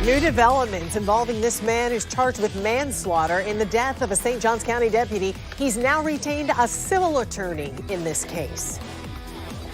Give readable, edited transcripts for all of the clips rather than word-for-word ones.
New developments involving this man who's charged with manslaughter in the death of a St. Johns County deputy. He's now retained a civil attorney in this case.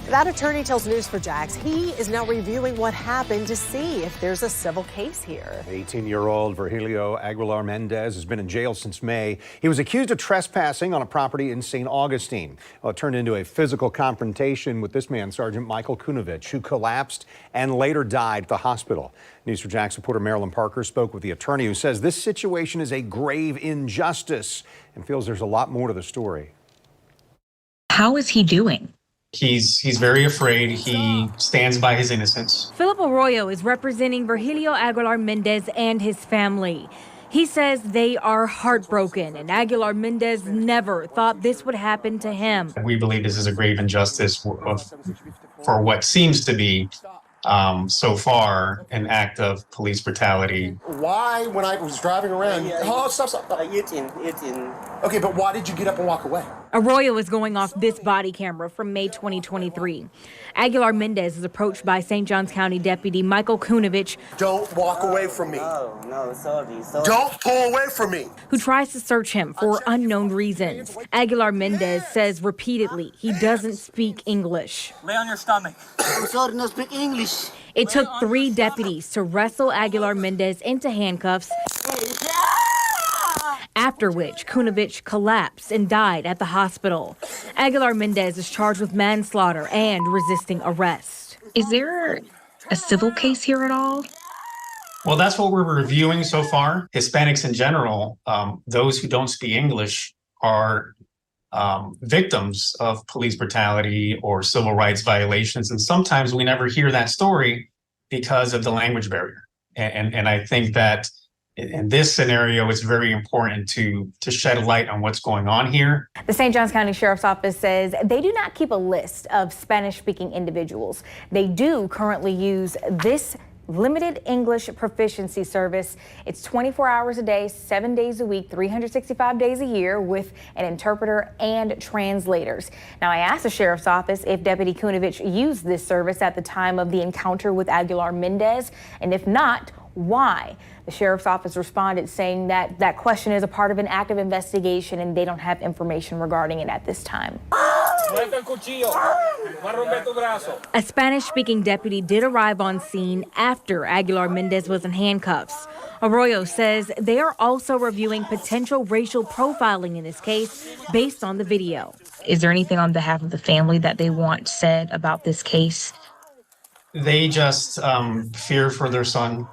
That attorney tells News4Jax he is now reviewing what happened to see if there's a civil case here. 18-year-old Virgilio Aguilar Mendez has been in jail since May. He was accused of trespassing on a property in St. Augustine. Well, it turned into a physical confrontation with this man, Sergeant Michael Kunovich, who collapsed and later died at the hospital. News4Jax reporter Marilyn Parker spoke with the attorney, who says this situation is a grave injustice and feels there's a lot more to the story. How is he doing? He's very afraid. He stands by his innocence. Philip Arroyo is representing Virgilio Aguilar Mendez and his family. He says they are heartbroken, and Aguilar Mendez never thought this would happen to him. We believe this is a grave injustice for what seems to be, so far, an act of police brutality. Why, when I was driving around, stop. Eating. Okay, but why did you get up and walk away? Arroyo is going off this body camera from May 2023. Aguilar Mendez is approached by St. Johns County Deputy Michael Kunovich. Don't walk away from me. No, sorry. Don't pull away from me. Who tries to search him for unknown reasons. Aguilar Mendez says repeatedly he doesn't speak English. Lay on your stomach. I'm sorry, no speak English. It took 3 deputies to wrestle Aguilar Mendez into handcuffs, after which Kunovich collapsed and died at the hospital. Aguilar Mendez is charged with manslaughter and resisting arrest. Is there a civil case here at all? Well, that's what we're reviewing so far. Hispanics in general, those who don't speak English, are victims of police brutality or civil rights violations. And sometimes we never hear that story because of the language barrier. And I think that in this scenario, it's very important to shed a light on what's going on here. The St. Johns County Sheriff's Office says they do not keep a list of Spanish-speaking individuals. They do currently use this limited English proficiency service. It's 24 hours a day, 7 days a week, 365 days a year with an interpreter and translators. Now, I asked the Sheriff's Office if Deputy Kunovich used this service at the time of the encounter with Aguilar Mendez, and if not, why? The Sheriff's Office responded saying that that question is a part of an active investigation and they don't have information regarding it at this time. A Spanish-speaking deputy did arrive on scene after Aguilar Mendez was in handcuffs. Arroyo says they are also reviewing potential racial profiling in this case based on the video. Is there anything on behalf of the family that they want said about this case? They just fear for their son.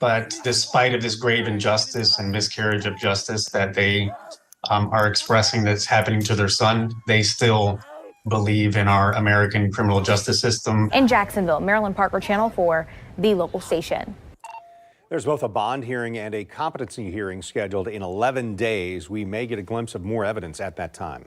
But despite of this grave injustice and miscarriage of justice that they are expressing that's happening to their son, they still believe in our American criminal justice system. In Jacksonville, Marilyn Parker, Channel 4, the local station. There's both a bond hearing and a competency hearing scheduled in 11 days. We may get a glimpse of more evidence at that time.